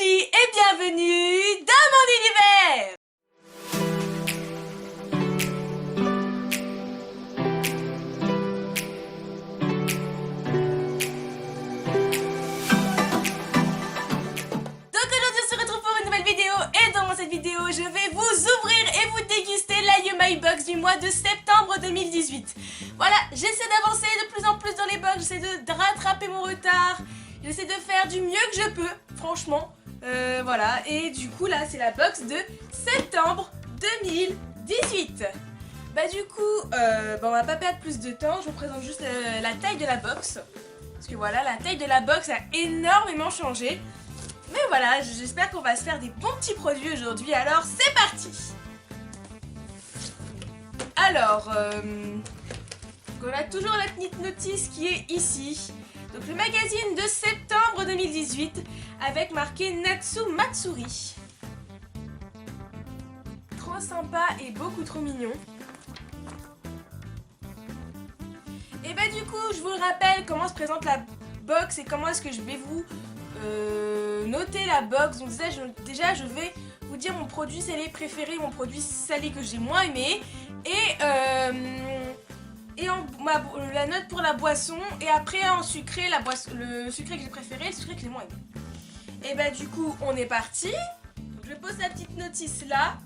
Gigi et bienvenue dans mon univers. Donc aujourd'hui on se retrouve pour une nouvelle vidéo et dans cette vidéo je vais vous ouvrir et vous déguster la Yumai Box du mois de septembre 2018. Voilà, j'essaie d'avancer de plus en plus dans les box, j'essaie de rattraper mon retard, j'essaie de faire du mieux que je peux, franchement. Voilà, et du coup là c'est la box de septembre 2018. Bah du coup, on va pas perdre plus de temps, je vous présente juste la taille de la box. Parce que voilà, la taille de la box a énormément changé. Mais voilà, j'espère qu'on va se faire des bons petits produits aujourd'hui, alors c'est parti. Alors, on a toujours la petite notice qui est ici. Donc le magazine de septembre 2018 avec marqué Natsu Matsuri. Trop sympa et beaucoup trop mignon. Et bah du coup je vous le rappelle comment se présente la box et comment est-ce que je vais vous noter la box. Donc déjà je vais vous dire mon produit salé préféré, mon produit salé que j'ai moins aimé et la note pour la boisson, et après en sucré, le sucré que j'ai préféré, le sucré que j'ai moins aimé. Et bah du coup on est parti. Donc, je pose la petite notice là.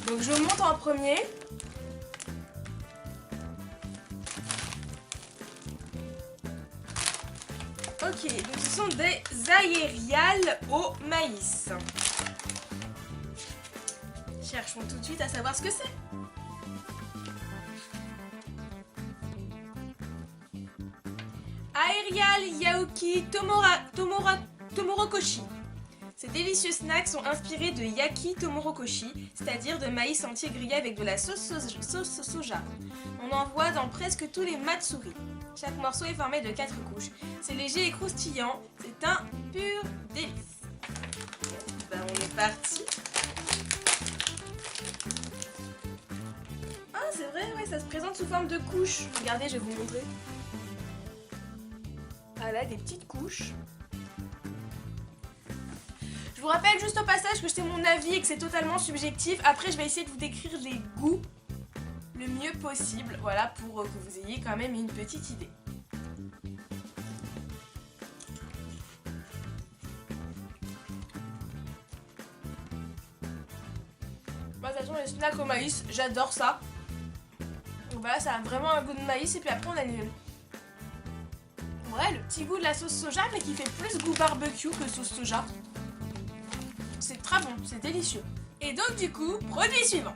Donc je monte en premier. Ok, donc ce sont des aériales au maïs. Cherchons tout de suite à savoir ce que c'est. Aerial Yaoki Tomorokoshi. Ces délicieux snacks sont inspirés de Yaki Tomorokoshi, c'est-à-dire de maïs entier grillé avec de la sauce soja. On en voit dans presque tous les matsuri. Chaque morceau est formé de 4 couches. C'est léger et croustillant, c'est un pur délice. Ben, on est parti. Ah c'est vrai, ouais, ça se présente sous forme de couches. Regardez, je vais vous montrer. Voilà, des petites couches. Je vous rappelle juste au passage que c'est mon avis et que c'est totalement subjectif. Après, je vais essayer de vous décrire les goûts le mieux possible, voilà, pour que vous ayez quand même une petite idée. Moi, de toute façon, les snacks au maïs, j'adore ça. Donc voilà, ça a vraiment un goût de maïs. Et puis après, on a le petit goût de la sauce soja, mais qui fait plus goût barbecue que sauce soja. C'est très bon, c'est délicieux. Et donc du coup, produit suivant.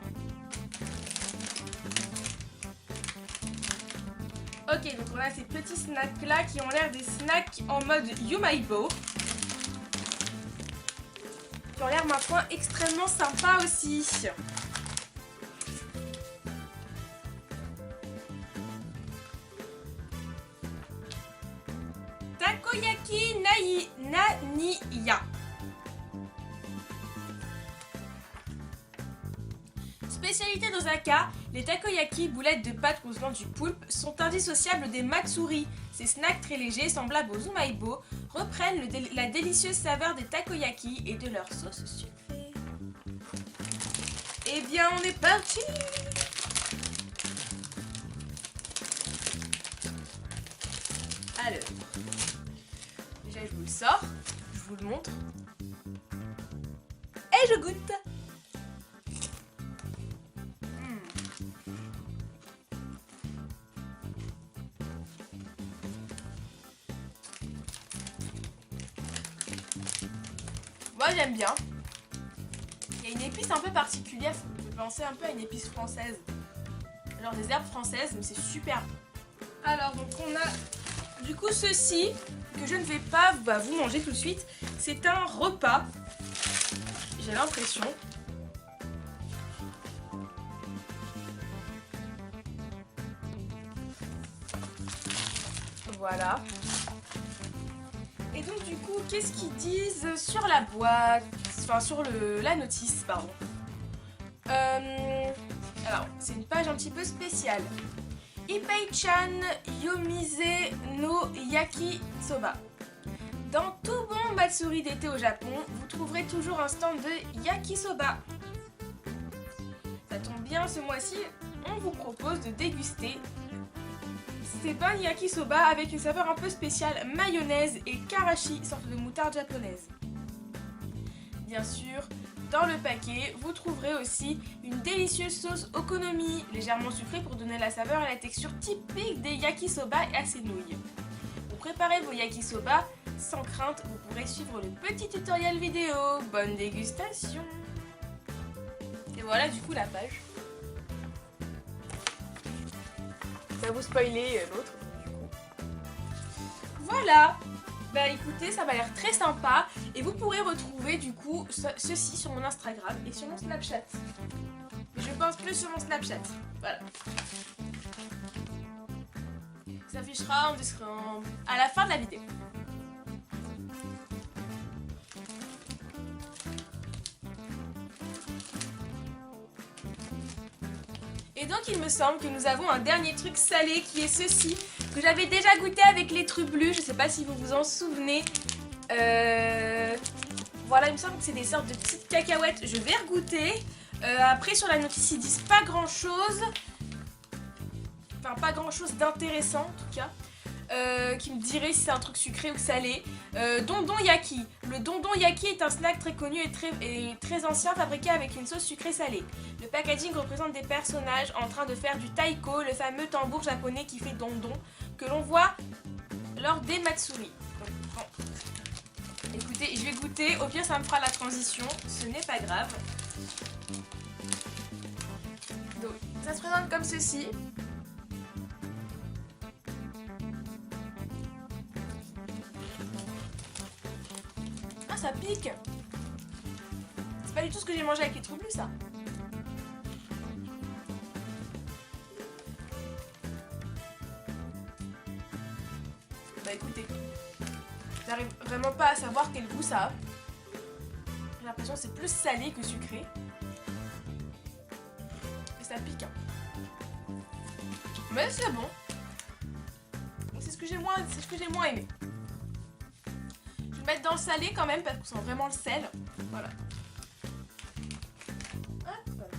Ok, donc on a ces petits snacks là qui ont l'air des snacks en mode Yumaibo. Qui ont l'air ma foi extrêmement sympa aussi. Takoyaki Naniya. Spécialité d'Osaka, les takoyaki, boulettes de pâte contenant du poulpe, sont indissociables des matsuri. Ces snacks très légers, semblables aux umaibo, reprennent la délicieuse saveur des takoyaki et de leur sauce sucrée. Eh bien, on est parti! Alors, déjà je vous le sors, je vous le montre, et je goûte! Moi j'aime bien. Il y a une épice un peu particulière, ça me fait penser un peu à une épice française. Genre des herbes françaises, mais c'est super bon. Alors donc on a du coup ceci, que je ne vais pas vous manger tout de suite. C'est un repas, j'ai l'impression. Voilà. Et donc du coup, qu'est-ce qu'ils disent sur la boîte, enfin sur la notice, pardon. Alors, c'est une page un petit peu spéciale. Ippei-chan Yomise no yakisoba. Dans tout bon matsuri d'été au Japon, vous trouverez toujours un stand de yakisoba. Ça tombe bien, ce mois-ci, on vous propose de déguster ces pains yakisoba avec une saveur un peu spéciale, mayonnaise et karashi, sorte de moutarde japonaise. Bien sûr, dans le paquet, vous trouverez aussi une délicieuse sauce okonomi, légèrement sucrée pour donner la saveur et la texture typique des yakisoba à ses nouilles. Pour préparer vos yakisoba, sans crainte, vous pourrez suivre le petit tutoriel vidéo. Bonne dégustation! Et voilà du coup la page. Ça vous spoiler l'autre du coup. Voilà! Bah écoutez, ça m'a l'air très sympa et vous pourrez retrouver du coup ceci sur mon Instagram et sur mon Snapchat. Mais je pense plus sur mon Snapchat. Voilà. Ça affichera à la fin de la vidéo. Et donc il me semble que nous avons un dernier truc salé qui est ceci, que j'avais déjà goûté avec les trublus, je sais pas si vous vous en souvenez. Voilà, il me semble que c'est des sortes de petites cacahuètes, je vais regoûter. Après sur la notice ils disent pas grand chose, enfin pas grand chose d'intéressant en tout cas. Qui me dirait si c'est un truc sucré ou salé. Dondon yaki. Le dondon yaki est un snack très connu et très ancien, fabriqué avec une sauce sucrée salée. Le packaging représente des personnages en train de faire du taiko, le fameux tambour japonais qui fait dondon, que l'on voit lors des matsuri. Donc, bon. Écoutez, je vais goûter, au pire ça me fera la transition, ce n'est pas grave. Donc, ça se présente comme ceci. Ça pique. C'est pas du tout ce que j'ai mangé avec les trublus, ça. Bah écoutez, j'arrive vraiment pas à savoir quel goût ça a. J'ai l'impression que c'est plus salé que sucré. Et ça pique. Mais c'est bon. C'est ce que j'ai moins aimé. Mettre dans le salé quand même parce qu'on sent vraiment le sel. Voilà. Hop.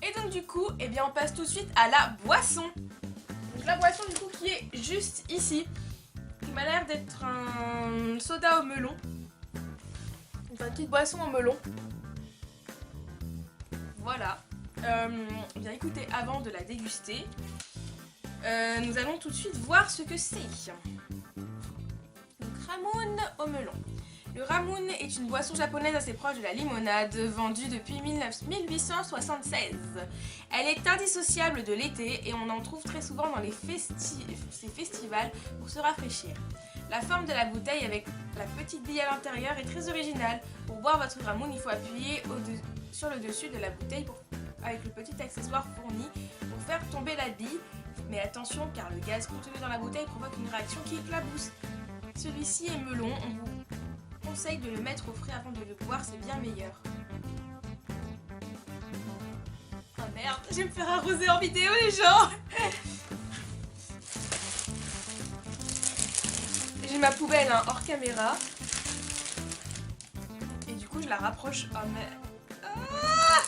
Et donc du coup, eh bien on passe tout de suite à la boisson. Donc la boisson du coup qui est juste ici, qui m'a l'air d'être un soda au melon. Enfin, une petite boisson au melon. Voilà. Bien écoutez, avant de la déguster, nous allons tout de suite voir ce que c'est. Ramoon au melon. Le ramoon est une boisson japonaise assez proche de la limonade, vendue depuis 1876. Elle est indissociable de l'été et on en trouve très souvent dans ces festivals pour se rafraîchir. La forme de la bouteille avec la petite bille à l'intérieur est très originale. Pour boire votre ramoon, il faut appuyer sur le dessus de la bouteille avec le petit accessoire fourni pour faire tomber la bille. Mais attention car le gaz contenu dans la bouteille provoque une réaction qui éclabousse. Celui-ci est melon, on vous conseille de le mettre au frais avant de le boire, c'est bien meilleur. Oh merde, je vais me faire arroser en vidéo les gens. J'ai ma poubelle hors caméra. Et du coup je la rapproche. Oh mais... Ah!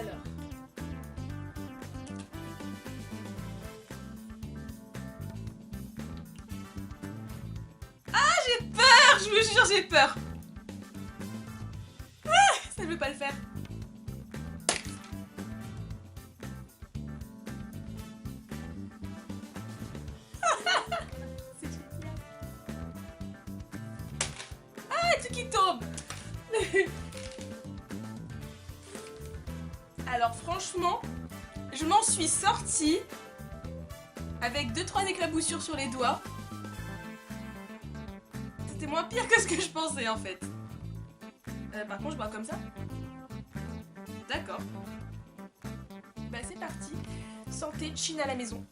Alors... J'ai peur, je vous jure, j'ai peur. Ah, ça ne veut pas le faire. C'est génial. Ah, tout qui tombe. Alors franchement, je m'en suis sortie avec 2-3 éclaboussures sur les doigts. C'est moins pire que ce que je pensais en fait. Par contre je bois comme ça. D'accord. Bah c'est parti. Santé, Chine à la maison.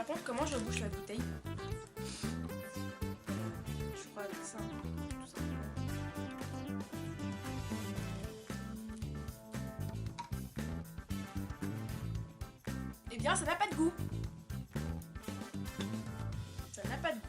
Par contre, comment je bouche la bouteille? Je crois avec ça, tout simplement. Eh bien, ça n'a pas de goût. Ça n'a pas de goût.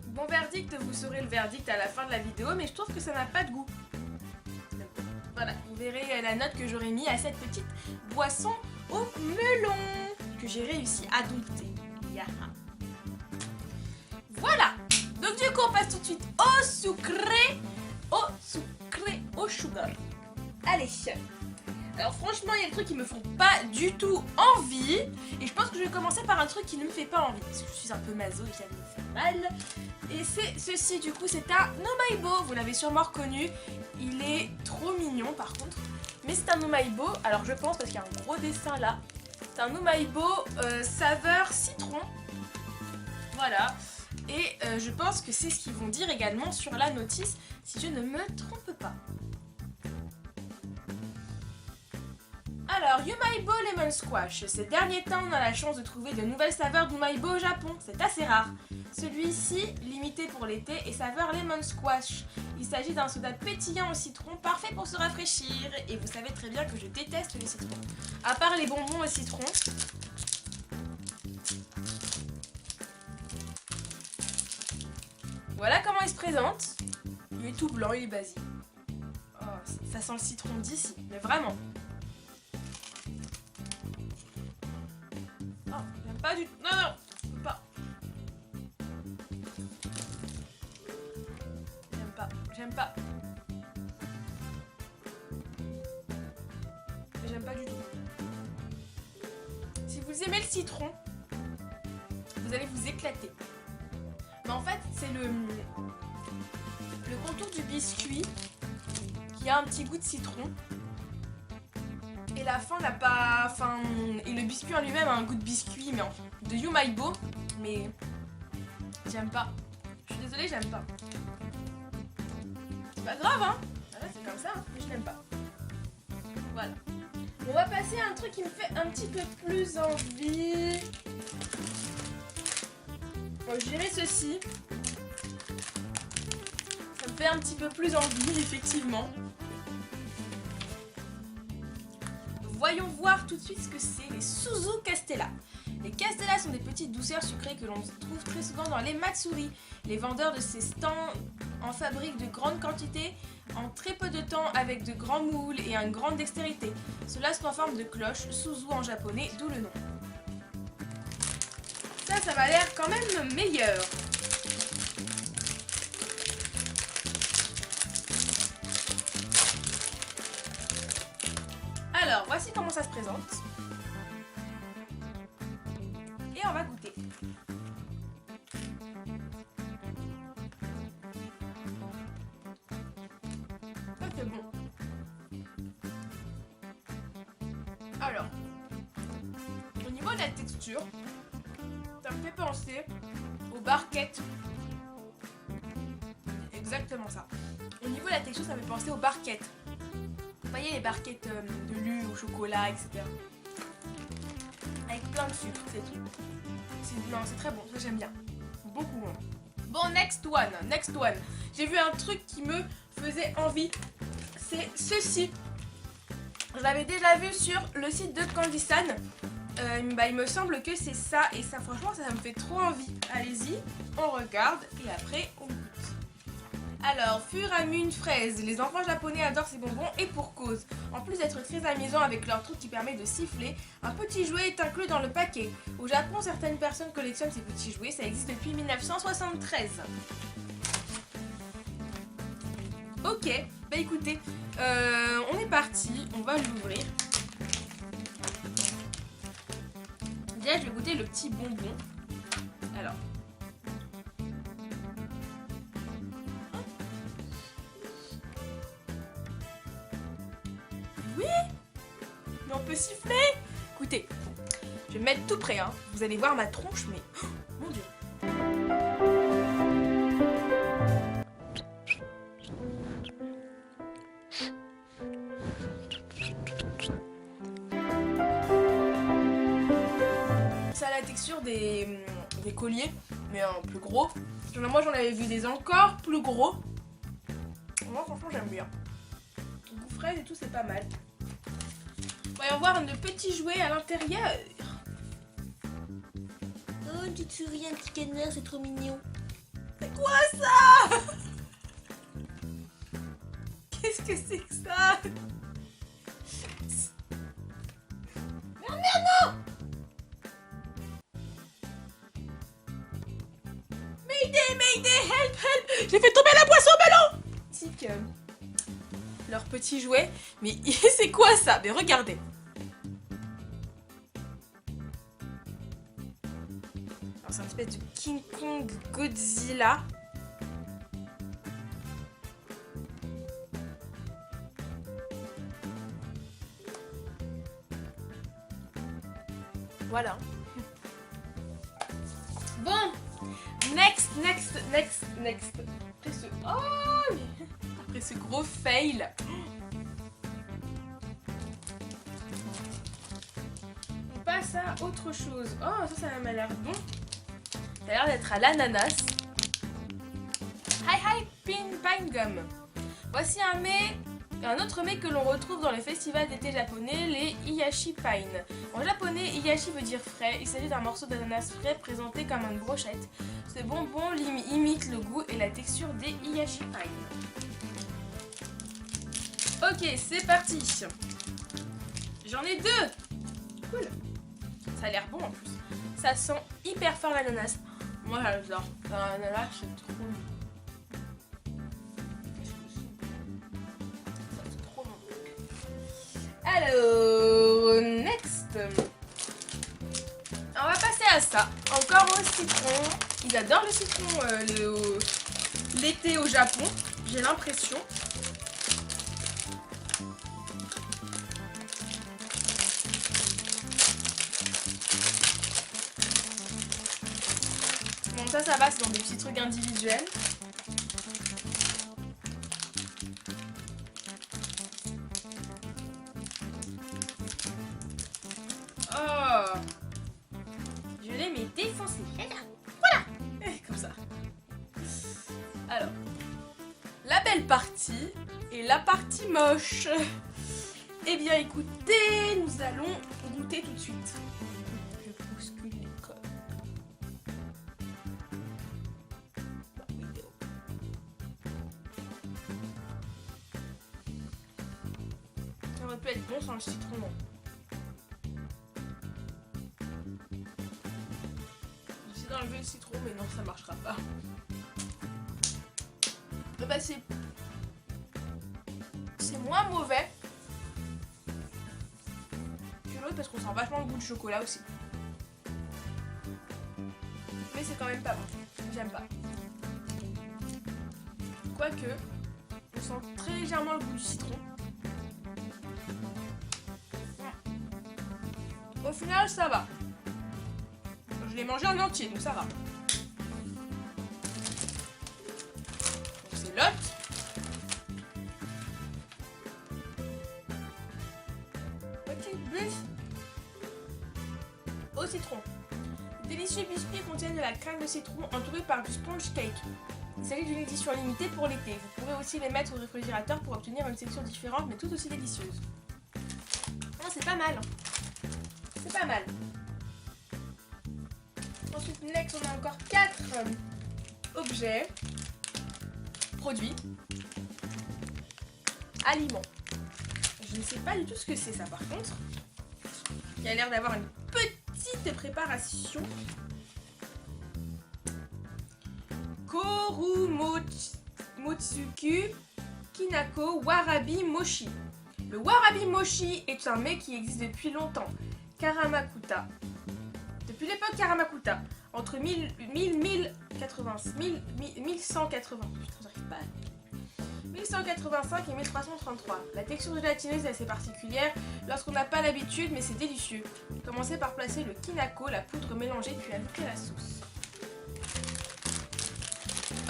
Bon verdict, vous saurez le verdict à la fin de la vidéo, mais je trouve que ça n'a pas de goût. Voilà, vous verrez la note que j'aurais mis à cette petite boisson au melon que j'ai réussi à dompter. Voilà, donc du coup on passe tout de suite au sucré, au sugar. Allez. Alors franchement, il y a des trucs qui me font pas du tout envie. Et je pense que je vais commencer par un truc qui ne me fait pas envie. Parce que je suis un peu maso et ça me fait mal. Et c'est ceci, du coup, c'est un Nomaibo. Vous l'avez sûrement reconnu. Il est trop mignon par contre. Mais c'est un Nomaibo. Alors je pense, parce qu'il y a un gros dessin là. C'est un Nomaibo saveur citron. Voilà. Et je pense que c'est ce qu'ils vont dire également sur la notice, si je ne me trompe pas. Alors, Umaibo Lemon Squash. Ces derniers temps, on a la chance de trouver de nouvelles saveurs d'Umaibo au Japon. C'est assez rare. Celui-ci, limité pour l'été, est saveur Lemon Squash. Il s'agit d'un soda pétillant au citron, parfait pour se rafraîchir. Et vous savez très bien que je déteste les citrons. À part les bonbons au citron. Voilà comment il se présente. Il est tout blanc, il est basique. Oh, ça sent le citron d'ici, mais vraiment. Oh, j'aime pas du tout. Non, non, pas. J'aime pas. J'aime pas du tout. Si vous aimez le citron, vous allez vous éclater. Mais en fait, c'est le contour du biscuit qui a un petit goût de citron. Et la fin n'a pas... Enfin, et le biscuit en lui-même a un goût de biscuit, mais de Umaibo. Mais j'aime pas. Je suis désolée, j'aime pas. C'est pas grave, hein. Voilà, c'est comme ça, hein, mais je l'aime pas. Voilà. On va passer à un truc qui me fait un petit peu plus envie. Bon, je dirais ceci. Ça me fait un petit peu plus envie, effectivement. Voyons voir tout de suite ce que c'est, les Suzu Castella. Les Castella sont des petites douceurs sucrées que l'on trouve très souvent dans les Matsuri. Les vendeurs de ces stands en fabriquent de grandes quantités en très peu de temps avec de grands moules et une grande dextérité. Cela sont en forme de cloche, Suzu en japonais, d'où le nom. Ça m'a l'air quand même meilleur. Alors, voici comment ça se présente. Et on va goûter. Ça, c'est bon. Alors, au niveau de la texture, ça me fait penser aux barquettes. Exactement ça. Au niveau de la texture, ça me fait penser aux barquettes. Vous voyez les barquettes de lait au chocolat, etc. Avec plein de sucre, c'est tout. Non, c'est très bon, ça j'aime bien. Beaucoup. Hein. Bon, next one. J'ai vu un truc qui me faisait envie. C'est ceci. Je l'avais déjà vu sur le site de Candysan. Il me semble que c'est ça. Et ça, franchement, ça me fait trop envie. Allez-y, on regarde et après on goûte. Alors, Furamune fraise. Les enfants japonais adorent ces bonbons et pour cause. En plus d'être très amusant avec leur truc qui permet de siffler, un petit jouet est inclus dans le paquet. Au Japon, certaines personnes collectionnent ces petits jouets. Ça existe depuis 1973. Ok, bah écoutez, on est parti. On va l'ouvrir. Déjà, je vais goûter le petit bonbon. Alors. Oui, mais on peut siffler. Écoutez, je vais me mettre tout près, hein. Vous allez voir ma tronche, mais... Oh, mon Dieu. Ça a la texture des colliers, mais un plus gros. Moi j'en avais vu des encore plus gros. Moi franchement j'aime bien. Goût fraise et tout, c'est pas mal. Voyons voir le petit jouet à l'intérieur. Oh, tu te souviens, un petit canard, c'est trop mignon. C'est quoi ça? Qu'est-ce que c'est que ça? Merde, non! Mayday, help! J'ai fait tomber la boisson melon! C'est que leur petit jouet. Mais c'est quoi ça? Mais regardez. C'est un espèce de King Kong Godzilla. Voilà. Bon, next. Après ce gros fail. On passe à autre chose. Oh, ça m'a l'air bon. Ça a l'air d'être à l'ananas. Hi Pine Gum. Voici un autre mets que l'on retrouve dans le festival d'été japonais, les Hiyashi Pine. En japonais, Hiyashi veut dire frais. Il s'agit d'un morceau d'ananas frais présenté comme une brochette. Ce bonbon imite le goût et la texture des Hiyashi Pine. Ok, c'est parti. J'en ai 2. Cool. Ça a l'air bon en plus. Ça sent hyper fort l'ananas. Moi j'adore. L'ananas c'est trop bon. C'est trop bon. Alors, next. On va passer à ça. Encore au citron. Ils adorent le citron l'été au Japon. J'ai l'impression. Bon, ça va, c'est dans des petits trucs individuels. Oh, je l'ai mais défoncé. Voilà, comme ça. Alors, la belle partie et la partie moche. Eh bien, écoutez, nous allons goûter tout de suite. Je bouscule les codes. Ça aurait pu être bon sans le citron, non. J'essaie d'enlever le citron, mais non, ça marchera pas. Bah, c'est moins mauvais que l'autre parce qu'on sent vachement le goût de chocolat aussi. Mais c'est quand même pas bon. J'aime pas. Quoique, on sent très légèrement le goût du citron. Au final, ça va. Je l'ai mangé en entier, donc ça va. C'est l'autre. Petit buff au citron. Délicieux biscuits contiennent de la crème de citron entourée par du sponge cake. Il s'agit d'une édition limitée pour l'été. Vous pourrez aussi les mettre au réfrigérateur pour obtenir une texture différente mais tout aussi délicieuse. Oh, c'est pas mal. C'est pas mal. Ensuite, next, on a encore 4 objets, produits, aliments. Je ne sais pas du tout ce que c'est ça par contre. Il a l'air d'avoir une petite préparation. Korumotsuku Kinako Warabi Mochi. Le Warabi Mochi est un mets qui existe depuis longtemps. Karamakuta. Depuis l'époque Karamakuta, entre 1185, putain, 1185 et 1333. La texture gélatineuse est assez particulière lorsqu'on n'a pas l'habitude, mais c'est délicieux. Commencez par placer le kinako, la poudre mélangée, puis ajouter la sauce.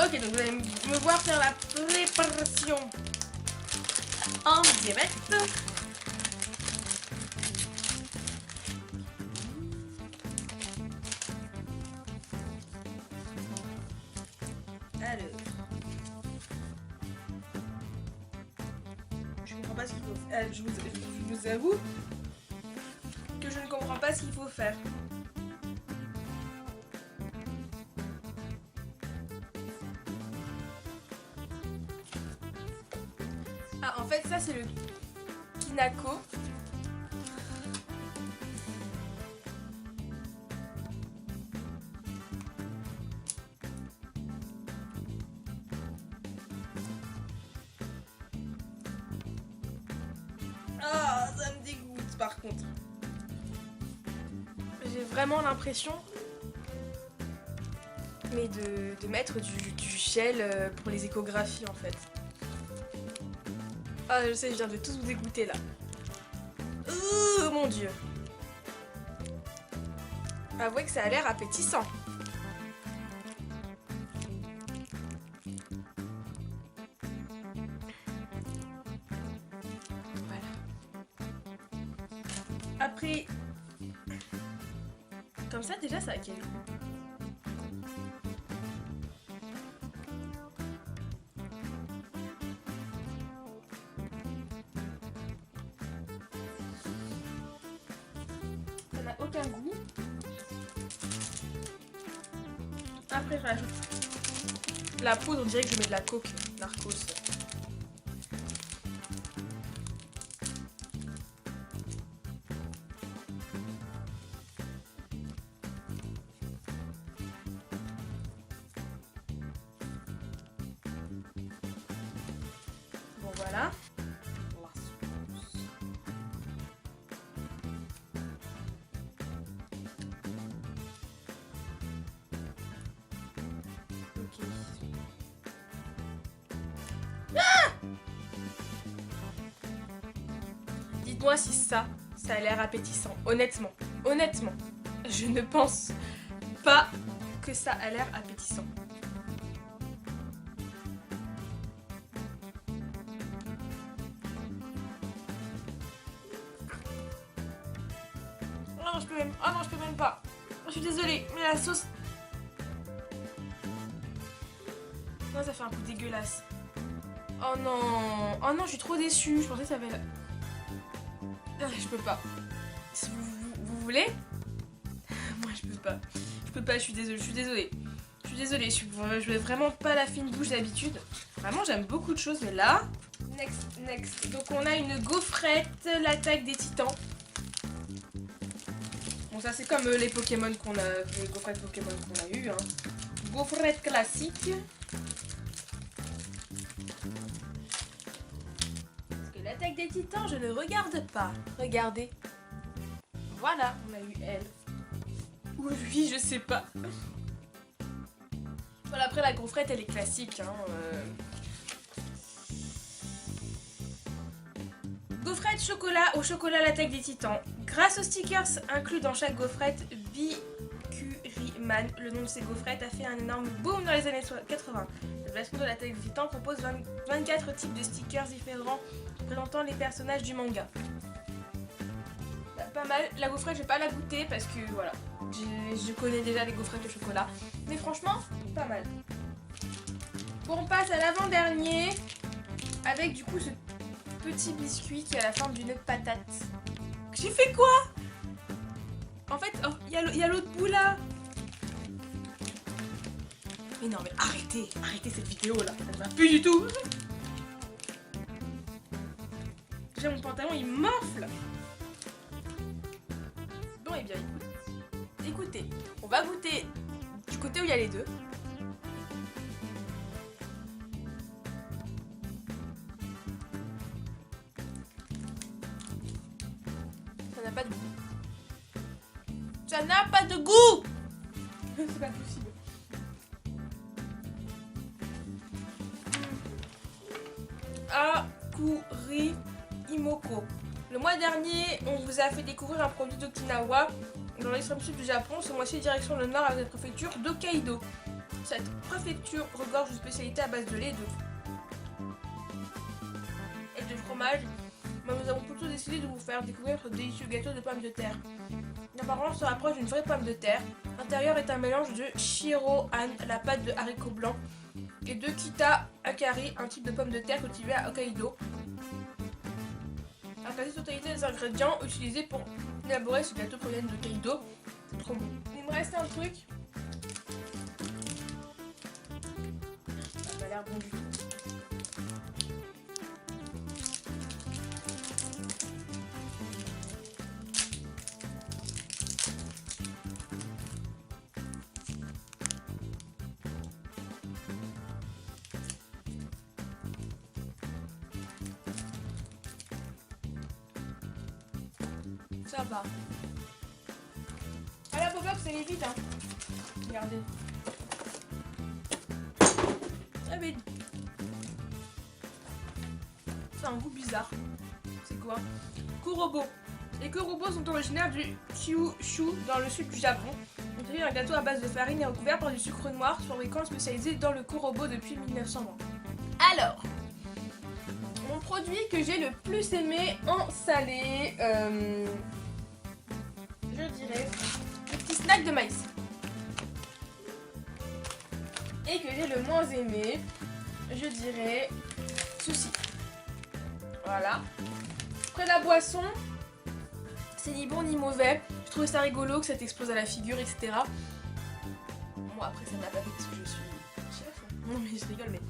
Ok, donc vous allez me voir faire la préparation en direct. pas ce qu'il faut faire. Je vous avoue que je ne comprends pas ce qu'il faut faire. Ah, en fait, ça c'est le Kinako. Ah, ça me dégoûte par contre. J'ai vraiment l'impression de mettre du gel pour les échographies en fait. Ah, je sais, je viens de tous vous dégoûter là. Oh mon dieu. Avouez que ça a l'air appétissant. Voilà. Après, comme ça déjà ça a quel goût? Ça n'a aucun goût. Après je rajoute la poudre, on dirait que je mets de la coke, narcos. Bon voilà. Dites-moi si ça a l'air appétissant. Honnêtement, je ne pense pas que ça a l'air appétissant. Oh non, je peux même, oh non, je peux même pas. Je suis désolée, mais la sauce... Non, ça fait un coup dégueulasse. Oh non, je suis trop déçue. Je pensais que ça avait... Je peux pas. Si vous voulez? Moi je peux pas. Je peux pas, je suis désolée. Je vais vraiment pas la fine bouche d'habitude. Vraiment j'aime beaucoup de choses, mais là... Next. Donc on a une gaufrette, l'attaque des titans. Bon ça c'est comme les Pokémon qu'on a... Les gaufrettes Pokémon qu'on a eu. Hein. Gaufrette classique. L'attaque des titans, je ne regarde pas. Regardez. Voilà, on a eu elle. Ou lui, je sais pas. Voilà, après la gaufrette, elle est classique. Hein, Gaufrette chocolat au chocolat l'attaque des titans. Grâce aux stickers inclus dans chaque gaufrette, Bikuriman, le nom de ces gaufrettes, a fait un énorme boom dans les années 80. La version de l'attaque des titans propose 24 types de stickers différents présentant les personnages du manga. Bah, pas mal. La gaufrette, je vais pas la goûter parce que voilà, je connais déjà les gaufrettes au chocolat. Mais franchement, pas mal. Bon, on passe à l'avant-dernier avec du coup ce petit biscuit qui a la forme d'une patate. J'ai fait quoi? En fait, oh, il y a l'autre bout là. Mais non, mais arrêtez cette vidéo là, ça va plus du tout. Déjà mon pantalon il m'enfle. Bon et bien écoutez, on va goûter du côté où il y a les deux. Ça n'a pas de goût. Ça n'a pas de goût. C'est pas possible. Akuri Imoko. Le mois dernier, on vous a fait découvrir un produit d'Okinawa dans l'extrême sud du Japon. Ce mois-ci, direction le nord avec la préfecture d'Hokkaido. Cette préfecture regorge de spécialités à base de lait et de fromage. Mais nous avons plutôt décidé de vous faire découvrir ce délicieux gâteau de pommes de terre. L'apparence se rapproche d'une vraie pomme de terre. L'intérieur est un mélange de Shiro-an, la pâte de haricots blancs, et de Kita Akari, un type de pomme de terre cultivé à Hokkaido. quasi-totalité des ingrédients utilisés pour élaborer ce gâteau proviennent de Kaido. C'est trop bon. Il me reste un truc. Ça a pas l'air bon du tout. Ça va. Ah la pop-up c'est vite hein. Regardez. Ah mais... C'est un goût bizarre. C'est quoi? Kurobo. Les Kurobo sont originaires du Kyushu dans le sud du Japon. On fait un gâteau à base de farine et recouvert par du sucre noir, fabricant spécialisé dans le Kurobo depuis 1920. Alors, mon produit que j'ai le plus aimé en salé, je dirais le petit snack de maïs. Et que j'ai le moins aimé, je dirais ceci. Voilà. Après la boisson, c'est ni bon ni mauvais. Je trouvais ça rigolo que ça t'explose à la figure, etc. Bon après ça m'a pas fait parce que je suis chef. Non mais je rigole mais...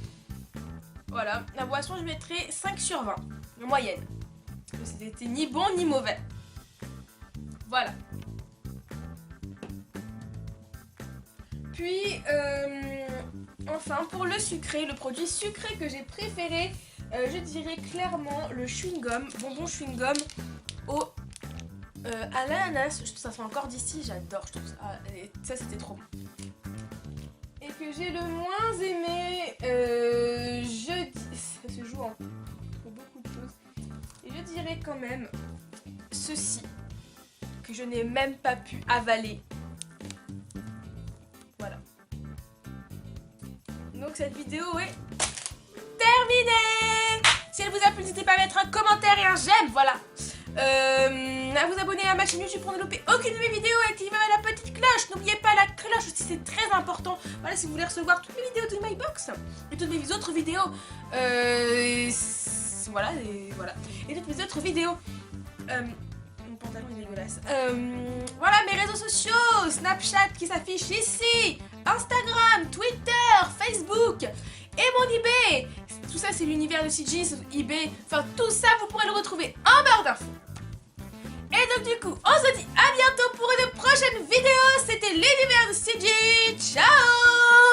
Voilà, la boisson je mettrais 5 sur 20, en moyenne. C'était ni bon ni mauvais. Voilà. Puis, enfin, pour le sucré, le produit sucré que j'ai préféré, je dirais clairement le chewing-gum, bonbon chewing-gum à l'ananas. Je trouve ça fait encore d'ici, j'adore, je trouve ça. Et ça, c'était trop bon. Et que j'ai le moins aimé, ça se joue entre beaucoup de choses. Et je dirais quand même ceci, que je n'ai même pas pu avaler. Voilà. Donc cette vidéo est terminée. Si elle vous a plu, n'hésitez pas à mettre un commentaire et un j'aime, voilà. À vous abonner à ma chaîne YouTube pour ne louper aucune de mes vidéos et activer la petite cloche. N'oubliez pas la cloche aussi, c'est très important. Voilà, si vous voulez recevoir toutes mes vidéos de MyBox et toutes mes autres vidéos, voilà, et toutes mes autres vidéos. Mon pantalon est dégueulasse. Voilà mes réseaux sociaux, Snapchat qui s'affiche ici, Instagram, Twitter, Facebook et mon eBay. Tout ça c'est l'univers de CG, eBay, enfin tout ça vous pourrez le retrouver en barre d'infos. Et donc du coup, on se dit à bientôt pour une prochaine vidéo. C'était l'univers de CG. Ciao!